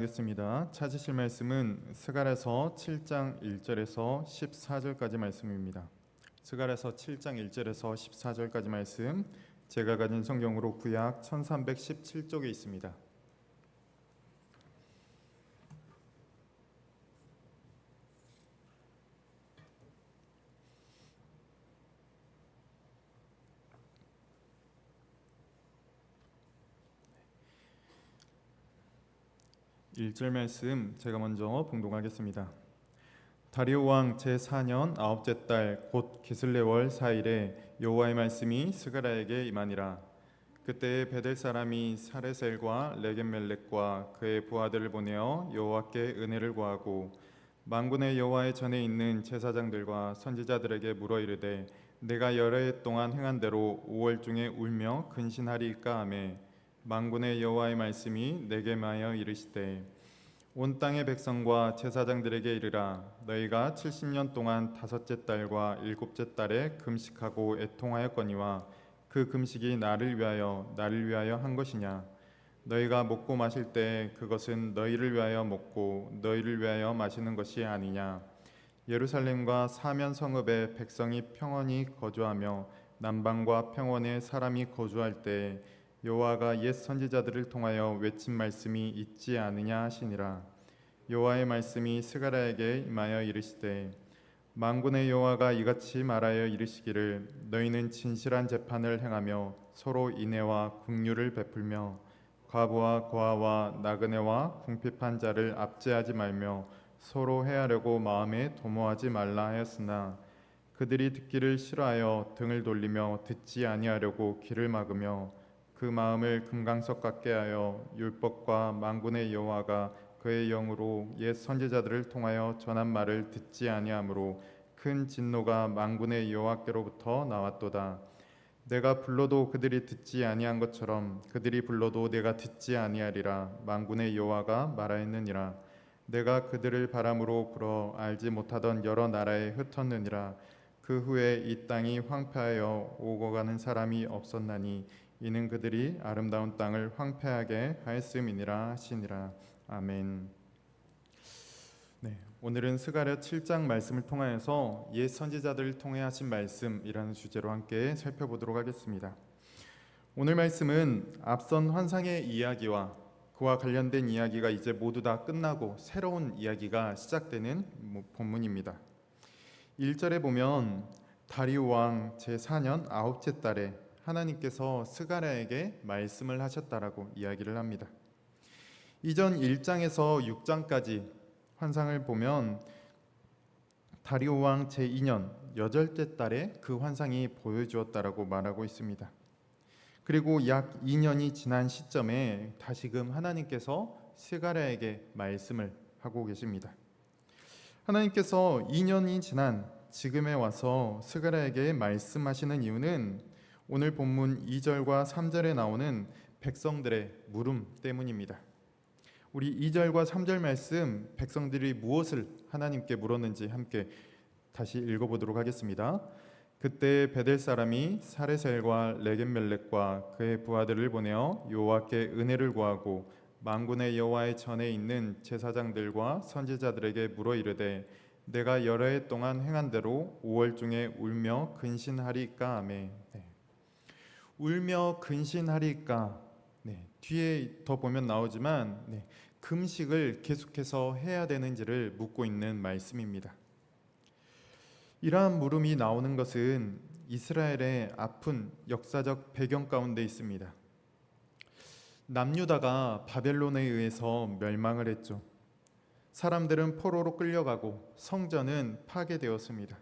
하겠습니다. 찾으실 말씀은 스가랴서 7장 1절에서 14절까지 말씀입니다. 스가랴서 7장 1절에서 14절까지 말씀, 제가 가진 성경으로 구약 1317쪽에 있습니다. 일 절 말씀 제가 먼저 봉독하겠습니다. 다리오 왕 제4년 아홉째 달 곧 기슬레월 4일에 여호와의 말씀이 스가랴에게 임하니라. 그때에 베델 사람이 사레셀과 레겜멜렉과 그의 부하들을 보내어 여호와께 은혜를 구하고 만군의 여호와의 전에 있는 제사장들과 선지자들에게 물어 이르되 내가 여러 해 동안 행한 대로 5월 중에 울며 근신하리이까 하매 만군의 여호와의 말씀이 내게 마하여 이르시되 온 땅의 백성과 제사장들에게 이르라. 너희가 70년 동안 다섯째 달과 일곱째 달에 금식하고 애통하였거니와 그 금식이 나를 위하여 한 것이냐. 너희가 먹고 마실 때 그것은 너희를 위하여 먹고 너희를 위하여 마시는 것이 아니냐. 예루살렘과 사면 성읍에 백성이 평안히 거주하며 남방과 평원에 사람이 거주할 때 여호와가 옛 선지자들을 통하여 외친 말씀이 있지 않으냐 하시니라. 여호와의 말씀이 스가랴에게 임하여 이르시되 만군의 여호와가 이같이 말하여 이르시기를 너희는 진실한 재판을 행하며 서로 인애와 긍휼을 베풀며 과부와 고아와 나그네와 궁핍한 자를 압제하지 말며 서로 해하려고 마음에 도모하지 말라 하였으나 그들이 듣기를 싫어하여 등을 돌리며 듣지 아니하려고 귀를 막으며 그 마음을 금강석 같게 하여 율법과 만군의 여호와가 그의 영으로 옛 선지자들을 통하여 전한 말을 듣지 아니하므로 큰 진노가 만군의 여호와께로부터 나왔도다. 내가 불러도 그들이 듣지 아니한 것처럼 그들이 불러도 내가 듣지 아니하리라. 만군의 여호와가 말하였느니라. 내가 그들을 바람으로 불어 알지 못하던 여러 나라에 흩었느니라. 그 후에 이 땅이 황폐하여 오고 가는 사람이 없었나니 이는 그들이 아름다운 땅을 황폐하게 하였음이니라 하시니라. 아멘. 네, 오늘은 스가랴 7장 말씀을 통하여서 옛 선지자들을 통해 하신 말씀이라는 주제로 함께 살펴보도록 하겠습니다. 오늘 말씀은 앞선 환상의 이야기와 그와 관련된 이야기가 이제 모두 다 끝나고 새로운 이야기가 시작되는 본문입니다. 1절에 보면 다리오 왕 제4년 아홉째 달에 하나님께서 스가랴에게 말씀을 하셨다라고 이야기를 합니다. 이전 1장에서 6장까지 환상을 보면 다리오 왕 제2년 여덟째 달에 그 환상이 보여주었다라고 말하고 있습니다. 그리고 약 2년이 지난 시점에 다시금 하나님께서 스가랴에게 말씀을 하고 계십니다. 하나님께서 2년이 지난 지금에 와서 스가랴에게 말씀하시는 이유는 오늘 본문 2절과 3절에 나오는 백성들의 물음 때문입니다. 우리 2절과 3절 말씀, 백성들이 무엇을 하나님께 물었는지 함께 다시 읽어보도록 하겠습니다. 그때 베델 사람이 사레셀과 레겜멜렉과 그의 부하들을 보내어 여호와께 은혜를 구하고 만군의 여호와의 전에 있는 제사장들과 선지자들에게 물어 이르되 내가 여러 해 동안 행한 대로 5월 중에 울며 근신하리까 하매. 울며 근신하리까. 뒤에 더 보면 나오지만 금식을 계속해서 해야 되는지를 묻고 있는 말씀입니다. 이러한 물음이 나오는 것은 이스라엘의 아픈 역사적 배경 가운데 있습니다. 남유다가 바벨론에 의해서 멸망을 했죠. 사람들은 포로로 끌려가고 성전은 파괴되었습니다.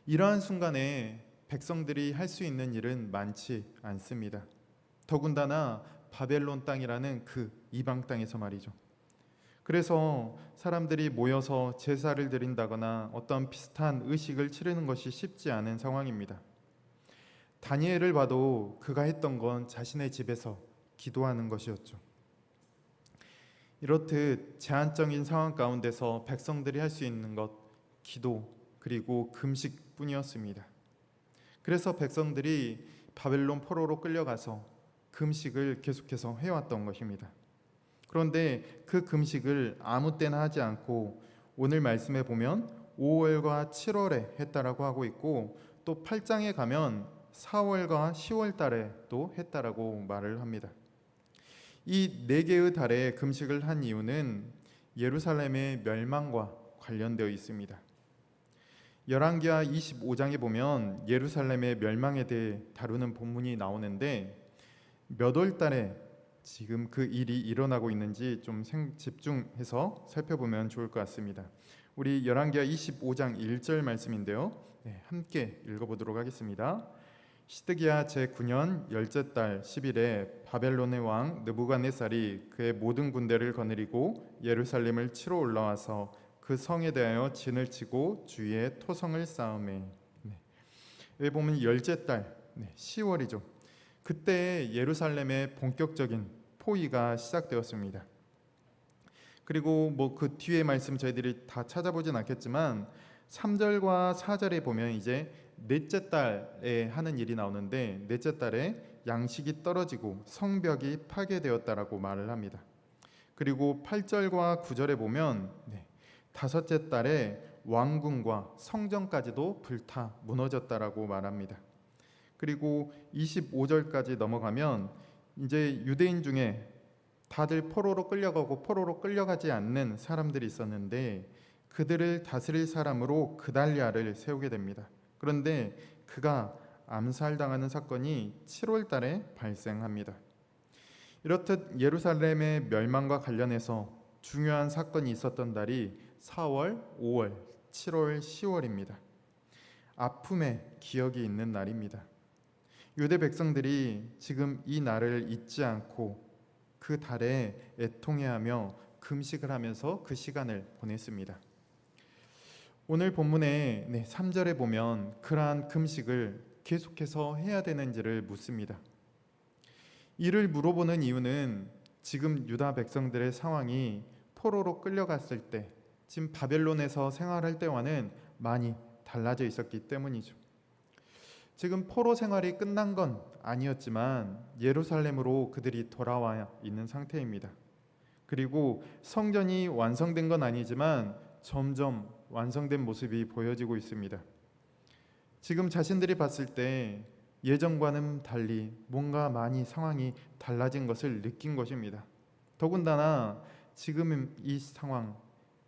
이러한 순간에 백성들이 할 수 있는 일은 많지 않습니다. 더군다나 바벨론 땅이라는 그 이방 땅에서 말이죠. 그래서 사람들이 모여서 제사를 드린다거나 어떤 비슷한 의식을 치르는 것이 쉽지 않은 상황입니다. 다니엘을 봐도 그가 했던 건 자신의 집에서 기도하는 것이었죠. 이렇듯 제한적인 상황 가운데서 백성들이 할 수 있는 것, 기도 그리고 금식뿐이었습니다. 그래서 백성들이 바벨론 포로로 끌려가서 금식을 계속해서 해왔던 것입니다. 그런데 그 금식을 아무 때나 하지 않고 오늘 말씀에 보면 5월과 7월에 했다라고 하고 있고, 또 8장에 가면 4월과 10월 달에 또 했다라고 말을 합니다. 이 네 개의 달에 금식을 한 이유는 예루살렘의 멸망과 관련되어 있습니다. 열왕기하 25장에 보면 예루살렘의 멸망에 대해 다루는 본문이 나오는데, 몇 월 달에 지금 그 일이 일어나고 있는지 좀 집중해서 살펴보면 좋을 것 같습니다. 우리 열왕기하 25장 1절 말씀인데요. 함께 읽어보도록 하겠습니다. 시드기야 제9년 열째 달 10일에 바벨론의 왕 느부갓네살이 그의 모든 군대를 거느리고 예루살렘을 치러 올라와서 그 성에 대하여 진을 치고 주위에 토성을 쌓음에. 여기 보면 열째 달 10월이죠. 그때 예루살렘의 본격적인 포위가 시작되었습니다. 그리고 그 뒤에 말씀 저희들이 다 찾아보진 않겠지만 3절과 4절에 보면 이제 넷째 달에 하는 일이 나오는데, 넷째 달에 양식이 떨어지고 성벽이 파괴되었다라고 말을 합니다. 그리고 8절과 9절에 보면 다섯째 달에 왕궁과 성전까지도 불타 무너졌다라고 말합니다. 그리고 25절까지 넘어가면 이제 유대인 중에 다들 포로로 끌려가고 포로로 끌려가지 않는 사람들이 있었는데, 그들을 다스릴 사람으로 그달리아를 세우게 됩니다. 그런데 그가 암살당하는 사건이 7월 달에 발생합니다. 이렇듯 예루살렘의 멸망과 관련해서 중요한 사건이 있었던 달이 4월, 5월, 7월, 10월입니다. 아픔의 기억이 있는 날입니다. 유대 백성들이 지금 이 날을 잊지 않고 그 달에 애통해하며 금식을 하면서 그 시간을 보냈습니다. 오늘 본문의 3절에 보면 그러한 금식을 계속해서 해야 되는지를 묻습니다. 이를 물어보는 이유는 지금 유다 백성들의 상황이 포로로 끌려갔을 때, 지금 바벨론에서 생활할 때와는 많이 달라져 있었기 때문이죠. 지금 포로 생활이 끝난 건 아니었지만 예루살렘으로 그들이 돌아와 있는 상태입니다. 그리고 성전이 완성된 건 아니지만 점점 완성된 모습이 보여지고 있습니다. 지금 자신들이 봤을 때 예전과는 달리 뭔가 많이 상황이 달라진 것을 느낀 것입니다. 더군다나 지금 이 상황,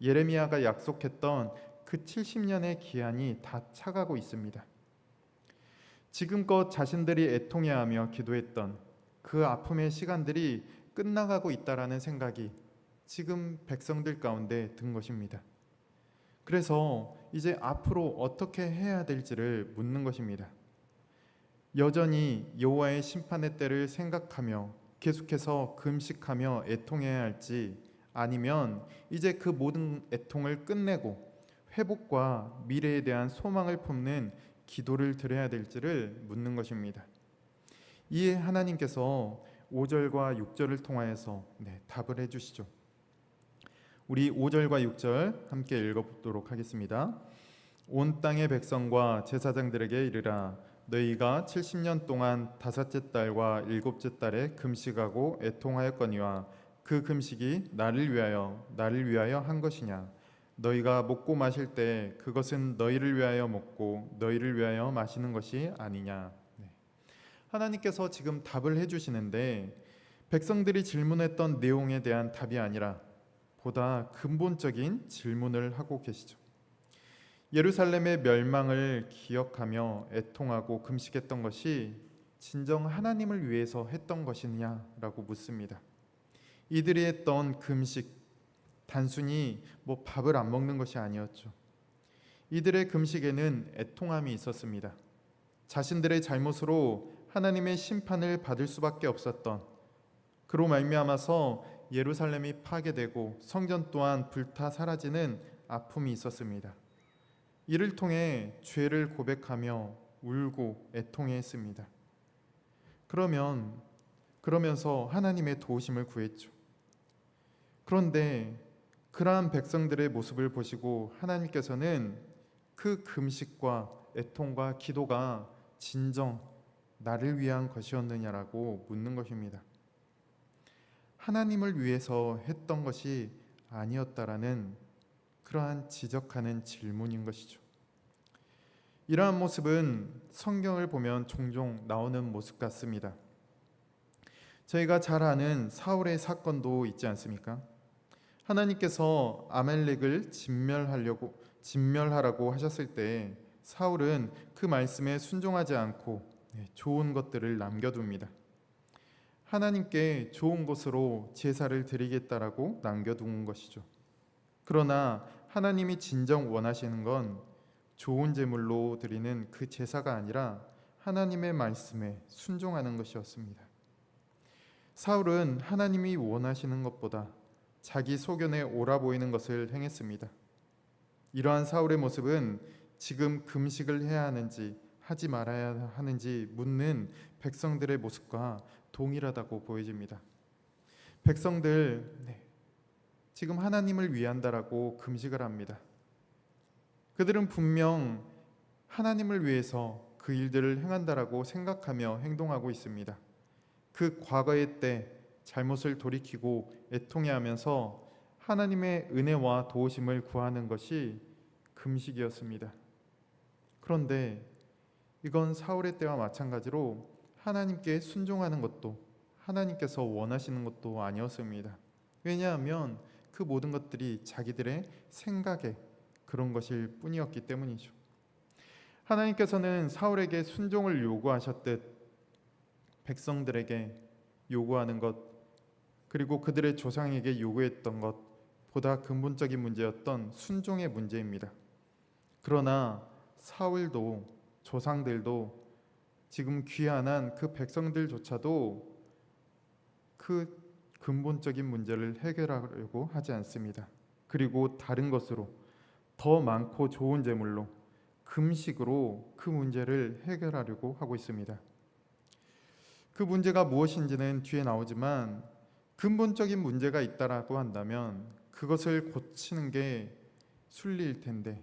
예레미야가 약속했던 그 70년의 기한이 다 차가고 있습니다. 지금껏 자신들이 애통해하며 기도했던 그 아픔의 시간들이 끝나가고 있다라는 생각이 지금 백성들 가운데 든 것입니다. 그래서 이제 앞으로 어떻게 해야 될지를 묻는 것입니다. 여전히 여호와의 심판의 때를 생각하며 계속해서 금식하며 애통해야 할지, 아니면 이제 그 모든 애통을 끝내고 회복과 미래에 대한 소망을 품는 기도를 드려야 될지를 묻는 것입니다. 이에 하나님께서 5절과 6절을 통하여서 답을 해주시죠. 우리 5절과 6절 함께 읽어보도록 하겠습니다. 온 땅의 백성과 제사장들에게 이르라. 너희가 70년 동안 다섯째 달과 일곱째 달에 금식하고 애통하였거니와 그 금식이 나를 위하여 한 것이냐. 너희가 먹고 마실 때 그것은 너희를 위하여 먹고 너희를 위하여 마시는 것이 아니냐. 하나님께서 지금 답을 해주시는데, 백성들이 질문했던 내용에 대한 답이 아니라 보다 근본적인 질문을 하고 계시죠. 예루살렘의 멸망을 기억하며 애통하고 금식했던 것이 진정 하나님을 위해서 했던 것이냐라고 묻습니다. 이들이 했던 금식, 단순히 밥을 안 먹는 것이 아니었죠. 이들의 금식에는 애통함이 있었습니다. 자신들의 잘못으로 하나님의 심판을 받을 수밖에 없었던, 그로 말미암아서 예루살렘이 파괴되고 성전 또한 불타 사라지는 아픔이 있었습니다. 이를 통해 죄를 고백하며 울고 애통했습니다. 그러면서 하나님의 도우심을 구했죠. 그런데 그러한 백성들의 모습을 보시고 하나님께서는 그 금식과 애통과 기도가 진정 나를 위한 것이었느냐라고 묻는 것입니다. 하나님을 위해서 했던 것이 아니었다라는 그러한 지적하는 질문인 것이죠. 이러한 모습은 성경을 보면 종종 나오는 모습 같습니다. 저희가 잘 아는 사울의 사건도 있지 않습니까? 하나님께서 아말렉을 진멸하라고 하셨을 때 사울은 그 말씀에 순종하지 않고 좋은 것들을 남겨둡니다. 하나님께 좋은 것으로 제사를 드리겠다라고 남겨둔 것이죠. 그러나 하나님이 진정 원하시는 건 좋은 제물로 드리는 그 제사가 아니라 하나님의 말씀에 순종하는 것이었습니다. 사울은 하나님이 원하시는 것보다 자기 소견에 옳아 보이는 것을 행했습니다. 이러한 사울의 모습은 지금 금식을 해야 하는지 하지 말아야 하는지 묻는 백성들의 모습과 동일하다고 보여집니다. 백성들 지금 하나님을 위한다라고 금식을 합니다. 그들은 분명 하나님을 위해서 그 일들을 행한다라고 생각하며 행동하고 있습니다. 그 과거의 때 잘못을 돌이키고 애통해하면서 하나님의 은혜와 도우심을 구하는 것이 금식이었습니다. 그런데 이건 사울의 때와 마찬가지로 하나님께 순종하는 것도 하나님께서 원하시는 것도 아니었습니다. 왜냐하면 그 모든 것들이 자기들의 생각에 그런 것일 뿐이었기 때문이죠. 하나님께서는 사울에게 순종을 요구하셨듯 백성들에게 요구하는 것, 그리고 그들의 조상에게 요구했던 것보다 근본적인 문제였던 순종의 문제입니다. 그러나 사울도 조상들도 지금 귀환한 그 백성들조차도 그 근본적인 문제를 해결하려고 하지 않습니다. 그리고 다른 것으로 더 많고 좋은 제물로 금식으로 그 문제를 해결하려고 하고 있습니다. 그 문제가 무엇인지는 뒤에 나오지만 근본적인 문제가 있다라고 한다면 그것을 고치는 게 순리일 텐데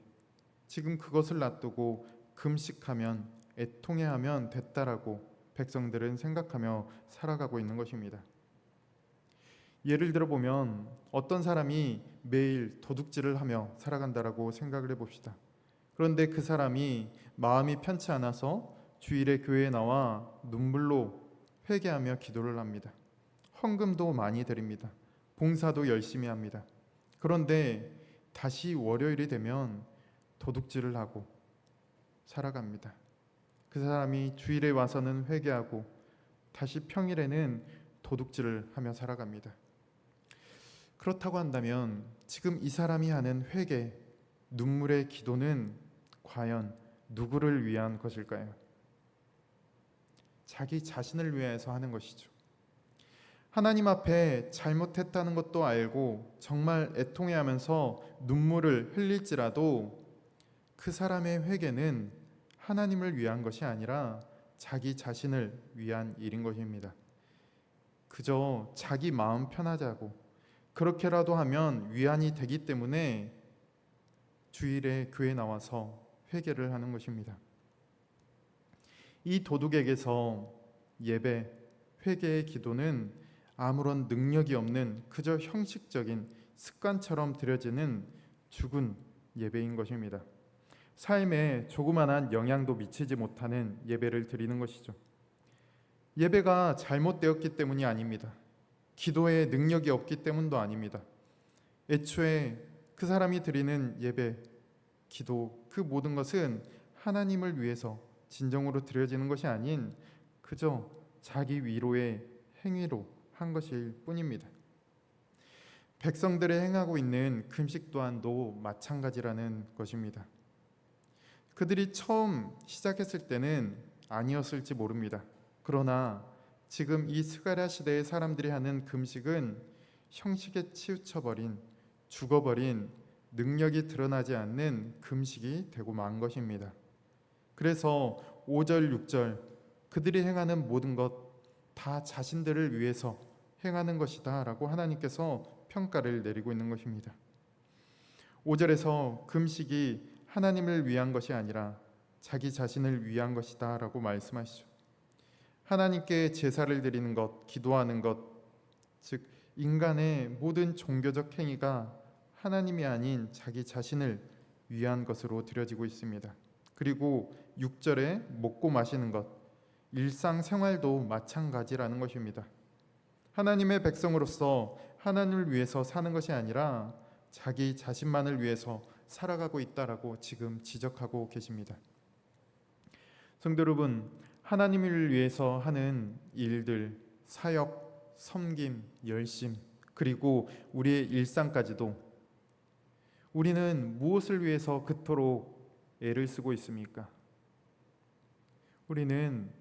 지금 그것을 놔두고 금식하면 애통해하면 됐다라고 백성들은 생각하며 살아가고 있는 것입니다. 예를 들어 보면 어떤 사람이 매일 도둑질을 하며 살아간다라고 생각을 해봅시다. 그런데 그 사람이 마음이 편치 않아서 주일에 교회에 나와 눈물로 회개하며 기도를 합니다. 헌금도 많이 드립니다. 봉사도 열심히 합니다. 그런데 다시 월요일이 되면 도둑질을 하고 살아갑니다. 그 사람이 주일에 와서는 회개하고 다시 평일에는 도둑질을 하며 살아갑니다. 그렇다고 한다면 지금 이 사람이 하는 회개, 눈물의 기도는 과연 누구를 위한 것일까요? 자기 자신을 위해서 하는 것이죠. 하나님 앞에 잘못했다는 것도 알고 정말 애통해하면서 눈물을 흘릴지라도 그 사람의 회개는 하나님을 위한 것이 아니라 자기 자신을 위한 일인 것입니다. 그저 자기 마음 편하자고 그렇게라도 하면 위안이 되기 때문에 주일에 교회 나와서 회개를 하는 것입니다. 이 도둑에게서 예배, 회개의 기도는 아무런 능력이 없는 그저 형식적인 습관처럼 드려지는 죽은 예배인 것입니다. 삶에 조그만한 영향도 미치지 못하는 예배를 드리는 것이죠. 예배가 잘못되었기 때문이 아닙니다. 기도에 능력이 없기 때문도 아닙니다. 애초에 그 사람이 드리는 예배, 기도, 그 모든 것은 하나님을 위해서 진정으로 드려지는 것이 아닌 그저 자기 위로의 행위로 한 것일 뿐입니다. 백성들이 행하고 있는 금식 또한도 마찬가지라는 것입니다. 그들이 처음 시작했을 때는 아니었을지 모릅니다. 그러나 지금 이 스가랴 시대의 사람들이 하는 금식은 형식에 치우쳐버린, 죽어버린, 능력이 드러나지 않는 금식이 되고 만 것입니다. 그래서 5절, 6절 그들이 행하는 모든 것 다 자신들을 위해서 행하는 것이다 라고 하나님께서 평가를 내리고 있는 것입니다. 5절에서 금식이 하나님을 위한 것이 아니라 자기 자신을 위한 것이다 라고 말씀하시죠. 하나님께 제사를 드리는 것, 기도하는 것, 즉 인간의 모든 종교적 행위가 하나님이 아닌 자기 자신을 위한 것으로 드려지고 있습니다. 그리고 6절에 먹고 마시는 것, 일상생활도 마찬가지라는 것입니다. 하나님의 백성으로서 하나님을 위해서 사는 것이 아니라 자기 자신만을 위해서 살아가고 있다라고 지금 지적하고 계십니다. 성도 여러분, 하나님을 위해서 하는 일들, 사역, 섬김, 열심, 그리고 우리의 일상까지도 우리는 무엇을 위해서 그토록 애를 쓰고 있습니까? 우리는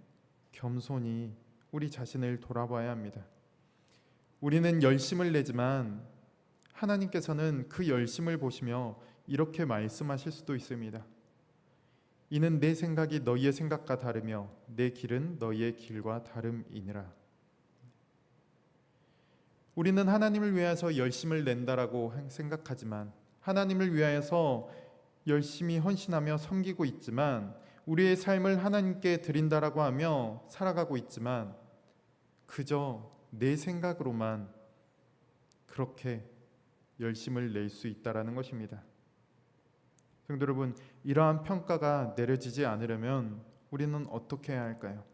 겸손히 우리 자신을 돌아봐야 합니다. 우리는 열심을 내지만 하나님께서는 그 열심을 보시며 이렇게 말씀하실 수도 있습니다. 이는 내 생각이 너희의 생각과 다르며 내 길은 너희의 길과 다름이니라. 우리는 하나님을 위해서 열심을 낸다라고 생각하지만, 하나님을 위하여서 열심히 헌신하며 섬기고 있지만, 우리의 삶을 하나님께 드린다라고 하며 살아가고 있지만 그저 내 생각으로만 그렇게 열심을 낼 수 있다라는 것입니다. 성도 여러분, 이러한 평가가 내려지지 않으려면 우리는 어떻게 해야 할까요?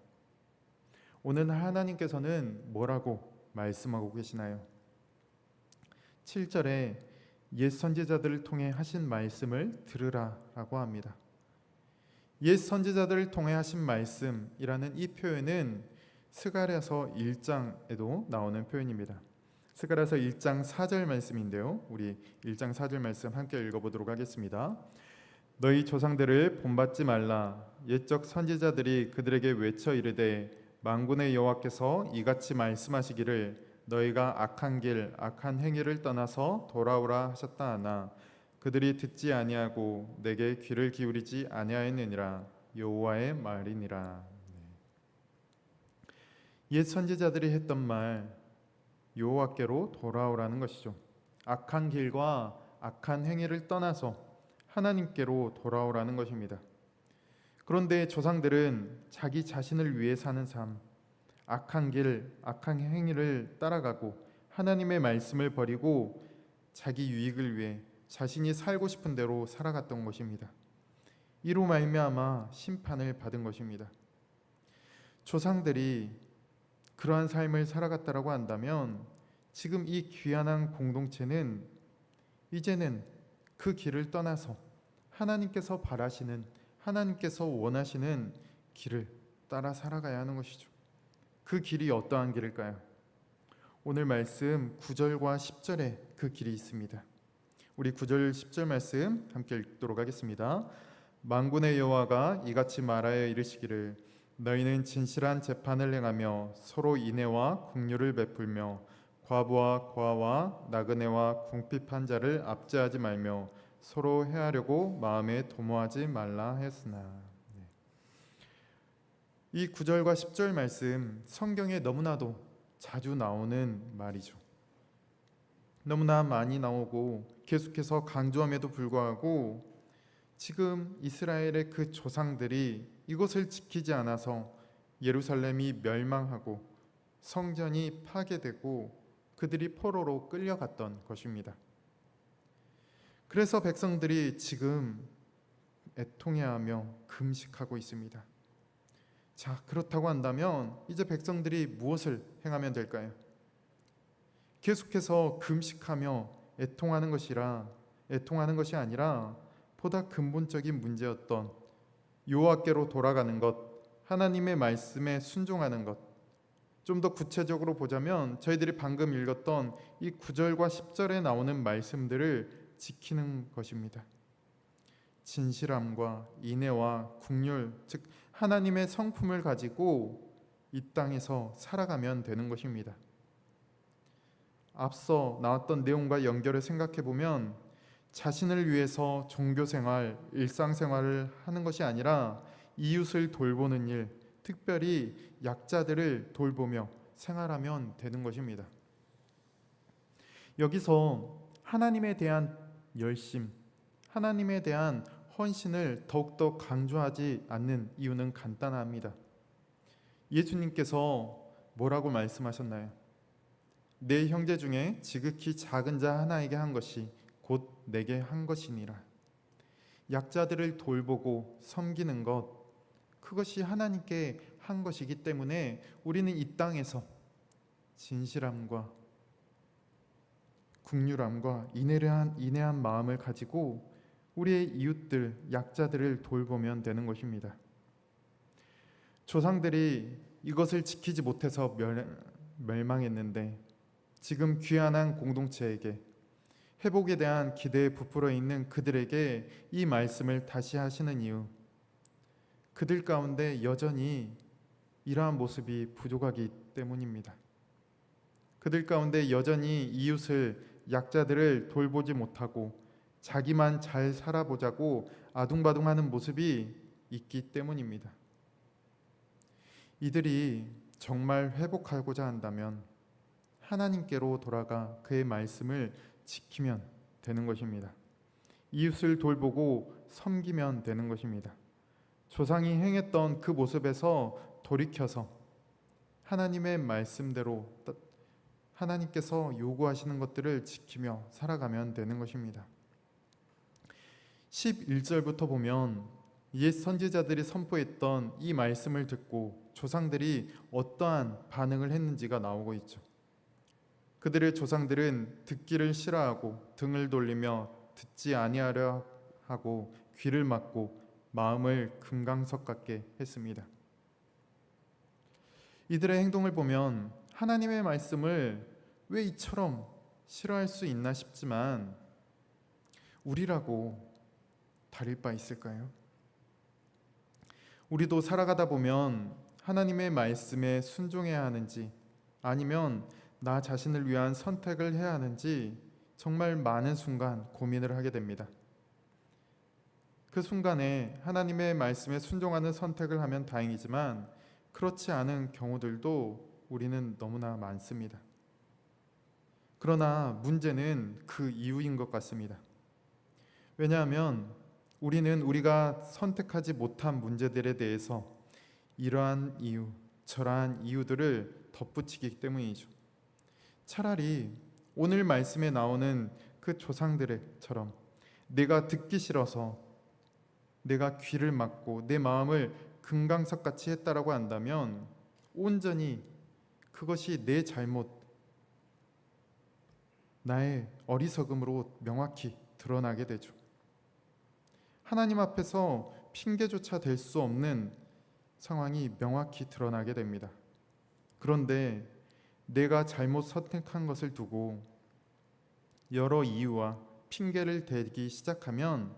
오늘 하나님께서는 뭐라고 말씀하고 계시나요? 7절에 옛 선지자들을 통해 하신 말씀을 들으라라고 합니다. 옛 선지자들을 통해 하신 말씀이라는 이 표현은 스가랴서 1장에도 나오는 표현입니다. 스가랴서 1장 4절 말씀인데요, 우리 1장 4절 말씀 함께 읽어보도록 하겠습니다. 너희 조상들을 본받지 말라. 옛적 선지자들이 그들에게 외쳐 이르되 만군의 여호와께서 이같이 말씀하시기를 너희가 악한 길 악한 행위를 떠나서 돌아오라 하셨다 하나 그들이 듣지 아니하고 내게 귀를 기울이지 아니하였느니라. 여호와의 말이니라. 옛 선지자들이 했던 말, 여호와께로 돌아오라는 것이죠. 악한 길과 악한 행위를 떠나서 하나님께로 돌아오라는 것입니다. 그런데 조상들은 자기 자신을 위해 사는 삶, 악한 길, 악한 행위를 따라가고 하나님의 말씀을 버리고 자기 유익을 위해 자신이 살고 싶은 대로 살아갔던 것입니다. 이로 말미암아 심판을 받은 것입니다. 조상들이 그러한 삶을 살아갔다라고 한다면 지금 이 귀한한 공동체는 이제는 그 길을 떠나서 하나님께서 바라시는, 하나님께서 원하시는 길을 따라 살아가야 하는 것이죠. 그 길이 어떠한 길일까요? 오늘 말씀 9절과 10절에 그 길이 있습니다. 우리 9절 10절 말씀 함께 읽도록 하겠습니다. 만군의 여호와가 이같이 말하여 이르시기를 너희는 진실한 재판을 행하며 서로 인애와 긍휼을 베풀며 과부와 고아와 나그네와 궁핍한 자를 압제하지 말며 서로 해하려고 마음에 도모하지 말라 했으나. 이 9절과 10절 말씀 성경에 너무나도 자주 나오는 말이죠. 너무나 많이 나오고 계속해서 강조함에도 불구하고 지금 이스라엘의 그 조상들이 이것을 지키지 않아서 예루살렘이 멸망하고 성전이 파괴되고 그들이 포로로 끌려갔던 것입니다. 그래서 백성들이 지금 애통해하며 금식하고 있습니다. 자, 그렇다고 한다면 이제 백성들이 무엇을 행하면 될까요? 계속해서 금식하며 애통하는 것이 아니라 보다 근본적인 문제였던 여호와께로 돌아가는 것, 하나님의 말씀에 순종하는 것, 좀 더 구체적으로 보자면 저희들이 방금 읽었던 이 9절과 10절에 나오는 말씀들을 지키는 것입니다. 진실함과 인애와 긍휼, 즉 하나님의 성품을 가지고 이 땅에서 살아가면 되는 것입니다. 앞서 나왔던 내용과 연결해 생각해 보면 자신을 위해서 종교생활, 일상생활을 하는 것이 아니라 이웃을 돌보는 일, 특별히 약자들을 돌보며 생활하면 되는 것입니다. 여기서 하나님에 대한 열심, 하나님에 대한 헌신을 더욱더 강조하지 않는 이유는 간단합니다. 예수님께서 뭐라고 말씀하셨나요? 내 형제 중에 지극히 작은 자 하나에게 한 것이 곧 내게 한 것이니라. 약자들을 돌보고 섬기는 것, 그것이 하나님께 한 것이기 때문에 우리는 이 땅에서 진실함과 국률함과 인내한 마음을 가지고 우리의 이웃들, 약자들을 돌보면 되는 것입니다. 조상들이 이것을 지키지 못해서 멸망했는데 지금 귀환한 공동체에게 회복에 대한 기대에 부풀어 있는 그들에게 이 말씀을 다시 하시는 이유, 그들 가운데 여전히 이러한 모습이 부족하기 때문입니다. 그들 가운데 여전히 이웃을, 약자들을 돌보지 못하고 자기만 잘 살아보자고 아둥바둥하는 모습이 있기 때문입니다. 이들이 정말 회복하고자 한다면 하나님께로 돌아가 그의 말씀을 지키면 되는 것입니다. 이웃을 돌보고 섬기면 되는 것입니다. 조상이 행했던 그 모습에서 돌이켜서 하나님의 말씀대로 하나님께서 요구하시는 것들을 지키며 살아가면 되는 것입니다. 11절부터 보면 옛 선지자들이 선포했던 이 말씀을 듣고 조상들이 어떠한 반응을 했는지가 나오고 있죠. 그들의 조상들은 듣기를 싫어하고 등을 돌리며 듣지 아니하려 하고 귀를 막고 마음을 금강석 같게 했습니다. 이들의 행동을 보면 하나님의 말씀을 왜 이처럼 싫어할 수 있나 싶지만 우리라고 다를 바 있을까요? 우리도 살아가다 보면 하나님의 말씀에 순종해야 하는지 아니면 나 자신을 위한 선택을 해야 하는지 정말 많은 순간 고민을 하게 됩니다. 그 순간에 하나님의 말씀에 순종하는 선택을 하면 다행이지만 그렇지 않은 경우들도 우리는 너무나 많습니다. 그러나 문제는 그 이유인 것 같습니다. 왜냐하면 우리는 우리가 선택하지 못한 문제들에 대해서 이러한 이유, 저러한 이유들을 덧붙이기 때문이죠. 차라리 오늘 말씀에 나오는 그 조상들처럼 내가 듣기 싫어서 내가 귀를 막고 내 마음을 금강석같이 했다라고 한다면 온전히 그것이 내 잘못, 나의 어리석음으로 명확히 드러나게 되죠. 하나님 앞에서 핑계조차 될 수 없는 상황이 명확히 드러나게 됩니다. 그런데 내가 잘못 선택한 것을 두고 여러 이유와 핑계를 대기 시작하면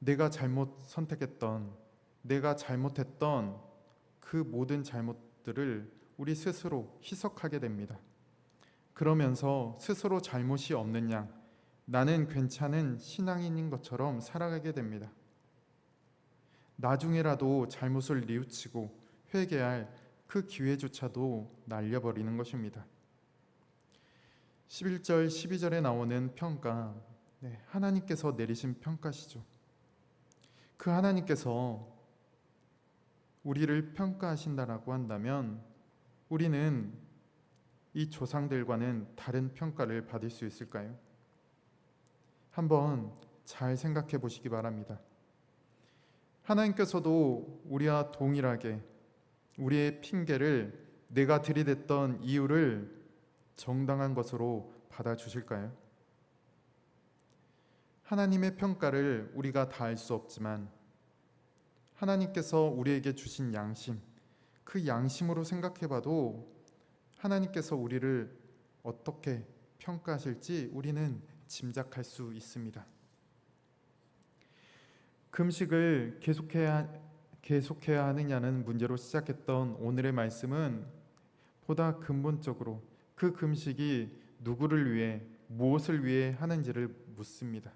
내가 잘못 선택했던, 내가 잘못했던 그 모든 잘못들을 우리 스스로 희석하게 됩니다. 그러면서 스스로 잘못이 없는 양, 나는 괜찮은 신앙인인 것처럼 살아가게 됩니다. 나중에라도 잘못을 뉘우치고 회개할 그 기회조차도 날려버리는 것입니다. 11절, 12절에 나오는 평가, 하나님께서 내리신 평가시죠. 그 하나님께서 우리를 평가하신다라고 한다면 우리는 이 조상들과는 다른 평가를 받을 수 있을까요? 한번 잘 생각해 보시기 바랍니다. 하나님께서도 우리와 동일하게 우리의 핑계를, 내가 들이댔던 이유를 정당한 것으로 받아주실까요? 하나님의 평가를 우리가 다 알 수 없지만 하나님께서 우리에게 주신 양심, 그 양심으로 생각해봐도 하나님께서 우리를 어떻게 평가하실지 우리는 짐작할 수 있습니다. 금식을 계속해야 하느냐는 문제로 시작했던 오늘의 말씀은 보다 근본적으로 그 금식이 누구를 위해, 무엇을 위해 하는지를 묻습니다.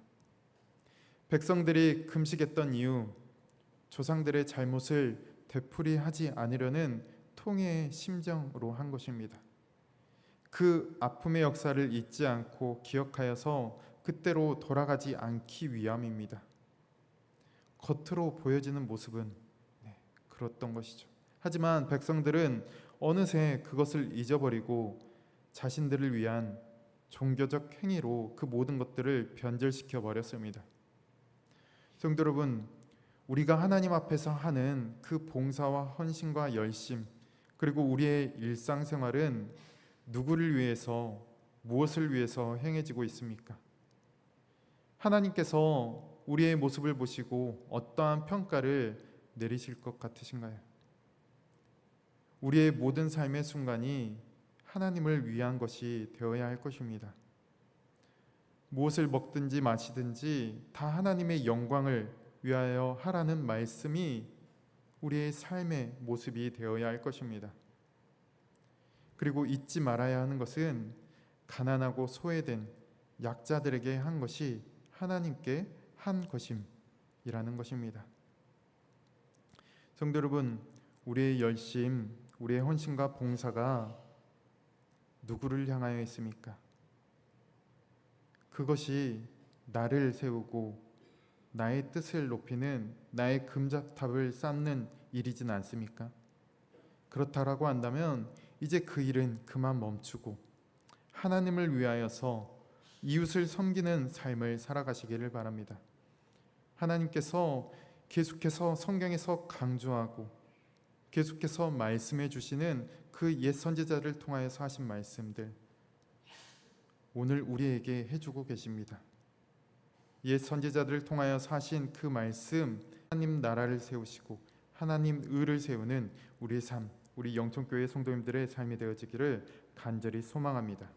백성들이 금식했던 이유, 조상들의 잘못을 되풀이하지 않으려는 통회의 심정으로 한 것입니다. 그 아픔의 역사를 잊지 않고 기억하여서 그때로 돌아가지 않기 위함입니다. 겉으로 보여지는 모습은 그렇던 것이죠. 하지만 백성들은 어느새 그것을 잊어버리고 자신들을 위한 종교적 행위로 그 모든 것들을 변절시켜 버렸습니다. 성도 여러분, 우리가 하나님 앞에서 하는 그 봉사와 헌신과 열심, 그리고 우리의 일상생활은 누구를 위해서, 무엇을 위해서 행해지고 있습니까? 하나님께서 우리의 모습을 보시고 어떠한 평가를 내리실 것 같으신가요? 우리의 모든 삶의 순간이 하나님을 위한 것이 되어야 할 것입니다. 무엇을 먹든지 마시든지 다 하나님의 영광을 위하여 하라는 말씀이 우리의 삶의 모습이 되어야 할 것입니다. 그리고 잊지 말아야 하는 것은 가난하고 소외된 약자들에게 한 것이 하나님께 한 것임이라는 것입니다. 성도 여러분, 우리의 열심, 우리의 헌신과 봉사가 누구를 향하여 있습니까? 그것이 나를 세우고 나의 뜻을 높이는, 나의 금자탑을 쌓는 일이진 않습니까? 그렇다라고 한다면 이제 그 일은 그만 멈추고 하나님을 위하여서 이웃을 섬기는 삶을 살아가시기를 바랍니다. 하나님께서 계속해서 성경에서 강조하고 계속해서 말씀해 주시는 그 옛 선지자를 통하여서 하신 말씀들, 오늘 우리에게 해주고 계십니다. 옛 선지자들을 통하여서 하신 그 말씀, 하나님 나라를 세우시고 하나님 의를 세우는 우리의 삶, 우리 영천교회 성도님들의 삶이 되어지기를 간절히 소망합니다.